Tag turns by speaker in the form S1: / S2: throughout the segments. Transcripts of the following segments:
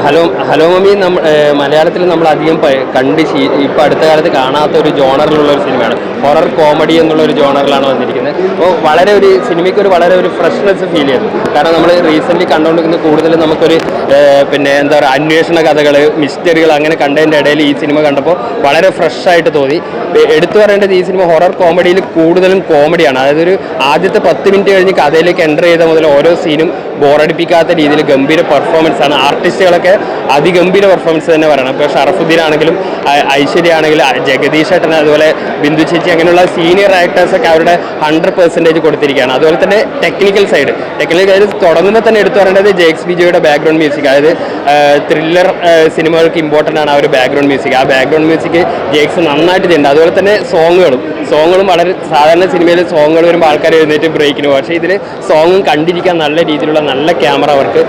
S1: Hello mummy മലയാളത്തിൽ നമ്മൾ അധികം കണ്ട് ഇപ്പോൾ അടുത്ത കാലത്ത് കാണാത്ത ഒരു ജോണറിലുള്ള ഒരു സിനിമയാണ്. ഹൊറർ കോമഡി എന്നുള്ള ഒരു ജോണറിലാണ് വന്നിരിക്കുന്നത്. അപ്പോൾ സിനിമയ്ക്ക് വളരെ ഒരു ഫ്രഷ്നെസ് ഫീൽ ചെയ്തു. കാരണം നമ്മൾ റീസെൻ്റ്ലി കണ്ടുകൊണ്ടിരിക്കുന്ന കൂടുതലും നമുക്കൊരു എന്താ പറയുക, അന്വേഷണ കഥകൾ, മിസ്റ്ററികൾ അങ്ങനെ കണ്ടതിൻ്റെ ഇടയിൽ ഈ സിനിമ കണ്ടപ്പോൾ വളരെ ഫ്രഷ് ആയിട്ട് തോന്നി. എടുത്തു പറയേണ്ടത് ഈ സിനിമ ഹൊറർ കോമഡിയിൽ കൂടുതലും കോമഡിയാണ്. അതായത് ഒരു ആദ്യത്തെ 10 മിനിറ്റ് കഴിഞ്ഞ് കഥയിലേക്ക് എൻ്റർ ചെയ്ത മുതൽ ഓരോ സീനും ബോറടിപ്പിക്കാത്ത രീതിയിൽ ഗംഭീര പെർഫോമൻസ് ആണ്. ആർട്ടിസ്റ്റുകളൊക്കെ അതിഗംഭീര പെർഫോമൻസ് തന്നെ പറയണം. ഇപ്പോൾ ഷറഫുദ്ദീൻ ആണെങ്കിലും ഐശ്വര്യ ആണെങ്കിലും ജഗദീഷ് ഏട്ടൻ അതുപോലെ ബിന്ദു ചേച്ചി അങ്ങനെയുള്ള സീനിയർ ആക്ടേഴ്സൊക്കെ അവരുടെ 100% കൊടുത്തിരിക്കുകയാണ്. അതുപോലെ തന്നെ ടെക്നിക്കൽ സൈഡ് തുടങ്ങുമ്പോൾ തന്നെ എടുത്തു പറയേണ്ടത് ജെക്സ് ബിജോയുടെ ബാക്ക്ഗ്രൗണ്ട് മ്യൂസിക്. അതായത് ത്രില്ലർ സിനിമകൾക്ക് ഇമ്പോർട്ടൻ്റ് ആണ് ആ ഒരു ബാക്ക്ഗ്രൗണ്ട് മ്യൂസിക്. ആ ബാക്ക്ഗ്രൗണ്ട് മ്യൂസിക് ജെക്സ് നന്നായിട്ട് ചെയ്യുന്നുണ്ട്. അതുപോലെ തന്നെ സോങ്ങുകളും വളരെ സാധാരണ സിനിമയിൽ സോങ്ങുകൾ വരുമ്പോൾ ആൾക്കാർ എഴുന്നേറ്റ് ബ്രേക്കിന് പോകും. പക്ഷേ ഇതിൽ സോങ്ങും കണ്ടിരിക്കാൻ നല്ല രീതിയിലുള്ള നല്ല ക്യാമറ വർക്ക്.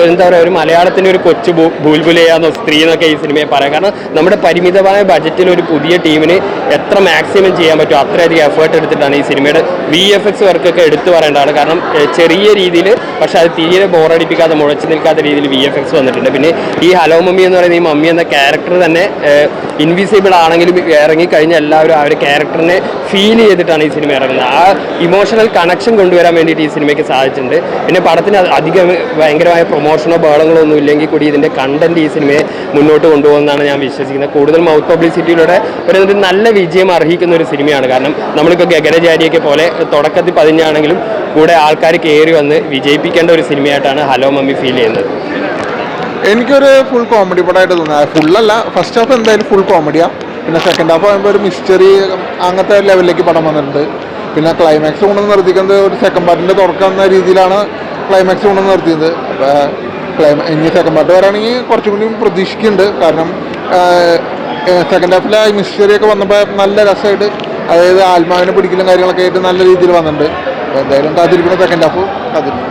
S1: എന്താ പറയുക, ഒരു മലയാളത്തിൻ്റെ ഒരു കൊച്ചു ബുൽബുലയാന്നോ സ്ത്രീ എന്നൊക്കെ ഈ സിനിമയെ പറയാം. കാരണം നമ്മുടെ പരിമിതമായ ബജറ്റിൽ ഒരു പുതിയ ടീമിന് എത്ര മാക്സിമം ചെയ്യാൻ പറ്റുമോ അത്രയധികം എഫേർട്ട് എടുത്തിട്ടാണ് ഈ സിനിമയുടെ VFX വർക്കൊക്കെ എടുത്തു പറയേണ്ടതാണ്. കാരണം ചെറിയ രീതിയിൽ പക്ഷേ അത് തീരെ ബോറടിപ്പിക്കാതെ മുഴച്ചു നിൽക്കാത്ത രീതിയിൽ VFX വന്നിട്ടുണ്ട്. പിന്നെ ഈ ഹലോ മമ്മി എന്ന് പറയുന്ന ഈ മമ്മി എന്ന ക്യാരക്ടർ തന്നെ ഇൻവിസിബിൾ ആണെങ്കിലും ഇറങ്ങിക്കഴിഞ്ഞ എല്ലാവരും ആ ഒരു ക്യാരക്ടറിനെ ഫീൽ ചെയ്തിട്ടാണ് ഈ സിനിമ ഇറങ്ങുന്നത്. ആ ഇമോഷണൽ കണക്ഷൻ കൊണ്ടുവരാൻ വേണ്ടിയിട്ട് ഈ സിനിമയ്ക്ക് സാധിച്ചിട്ടുണ്ട്. പിന്നെ പടത്തിന് അധികം ഭയങ്കരമായ പ്രൊമോഷനോ ബഹളങ്ങളോ ഒന്നും ഇല്ലെങ്കിൽ കൂടി ഇതിൻ്റെ കണ്ടന്റ് ഈ സിനിമയെ മുന്നോട്ട് കൊണ്ടുപോകുന്നതാണ് ഞാൻ വിശ്വസിക്കുന്നത്. കൂടുതൽ മൗത്ത് പബ്ലിസിറ്റിയിലൂടെ ഒരു നല്ല വിജയം അർഹിക്കുന്ന ഒരു സിനിമയാണ്. കാരണം നമ്മളിപ്പോൾ ഗഗനചാരിയൊക്കെ പോലെ തുടക്കത്തിൽ പതിഞ്ഞാണെങ്കിലും കൂടെ ആൾക്കാർ കയറി വന്ന് വിജയിപ്പിക്കേണ്ട ഒരു സിനിമയായിട്ടാണ് ഹലോ മമ്മി ഫീൽ ചെയ്യുന്നത്.
S2: എനിക്കൊരു ഫുൾ കോമഡി പടമായിട്ട് തോന്നുന്നത്. ഫുള്ളല്ല, ഫസ്റ്റ് ഹാഫ് എന്തായാലും ഫുൾ കോമഡിയാണ്. പിന്നെ സെക്കൻഡ് ഹാഫ് ആകുമ്പോൾ ഒരു മിസ്റ്ററി അങ്ങനത്തെ ലെവലിലേക്ക് പടം വന്നിട്ടുണ്ട്. പിന്നെ ക്ലൈമാക്സ് കൊണ്ടുവന്ന് നിർത്തിക്കുന്നത് ഒരു സെക്കൻഡ് പാർട്ടിൻ്റെ തുറക്കുന്ന രീതിയിലാണ് ക്ലൈമാക്സ് കൊണ്ടുവന്ന് നിർത്തിയത്. അപ്പോൾ ഇനി സെക്കൻഡ് പാർട്ട് വരാണെങ്കിൽ കുറച്ചും കൂടി പ്രതീക്ഷിക്കുന്നുണ്ട്. കാരണം സെക്കൻഡ് ഹാഫിൽ ആ മിസ്റ്ററിയൊക്കെ വന്നപ്പോൾ നല്ല രസമായിട്ട്, അതായത് ആത്മാവിനെ പിടിക്കലും കാര്യങ്ങളൊക്കെ ആയിട്ട് നല്ല രീതിയിൽ വന്നിട്ടുണ്ട്. അപ്പോൾ എന്തായാലും കാത്തിരിക്കുന്ന സെക്കൻഡ് ഹാഫ് കാത്തിരിക്കും.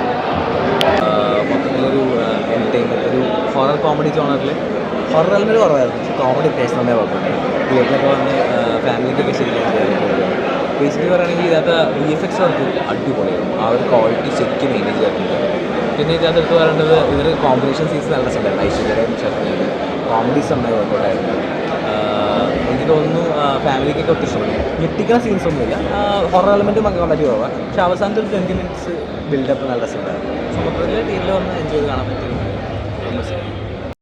S3: ഒരു ഹൊറർ കോമഡി ജോണറിൽ ഹൊറർ എല്ലാം കുറവായിരുന്നു, പക്ഷേ കോമഡി അത്യാവശ്യം നന്നായി കുഴപ്പമില്ല. തിയേറ്ററിലൊക്കെ വന്ന് ഫാമിലിക്കൊക്കെ ശരിക്കും ബേസിക്കലി പറയുകയാണെങ്കിൽ ഇതിനകത്ത് VFX വർക്ക് അടിപൊളിയായിരുന്നു. ആ ഒരു ക്വാളിറ്റി ശരിക്കും മെയിൻറ്റെയിൻ ചെയ്തിട്ടുണ്ട്. പിന്നെ ഇതിനകത്ത് എടുത്ത് പറയേണ്ടത് ഇവർ കോമ്പിനേഷൻ സീൻസ് നല്ല രസമുണ്ടായിരുന്നു. ഐശ്വര്യയും ഷഫീനും കോമഡീസ് നന്നായി വർക്കൗട്ടായിരുന്നു. എനിക്ക് തോന്നുന്നു ഫാമിലിക്കൊക്കെ ഒത്തിരി ഇഷ്ടപ്പെട്ടു. ഞെട്ടിക്കുന്ന സീൻസ് ഒന്നുമില്ല, ഹൊറർ എലമെൻറ്റും ഒക്കെ വളരെ കുറവാണ്. പക്ഷേ അവസാനത്തെ ഒരു 20 മിനിറ്റ്സ് ബിൽഡപ്പ് നല്ല രസമുണ്ടായിരുന്നു. മൊത്തത്തിൽ തിയേറ്ററിൽ വന്ന് എൻജോയ് ചെയ്ത് കാണാൻ പറ്റും.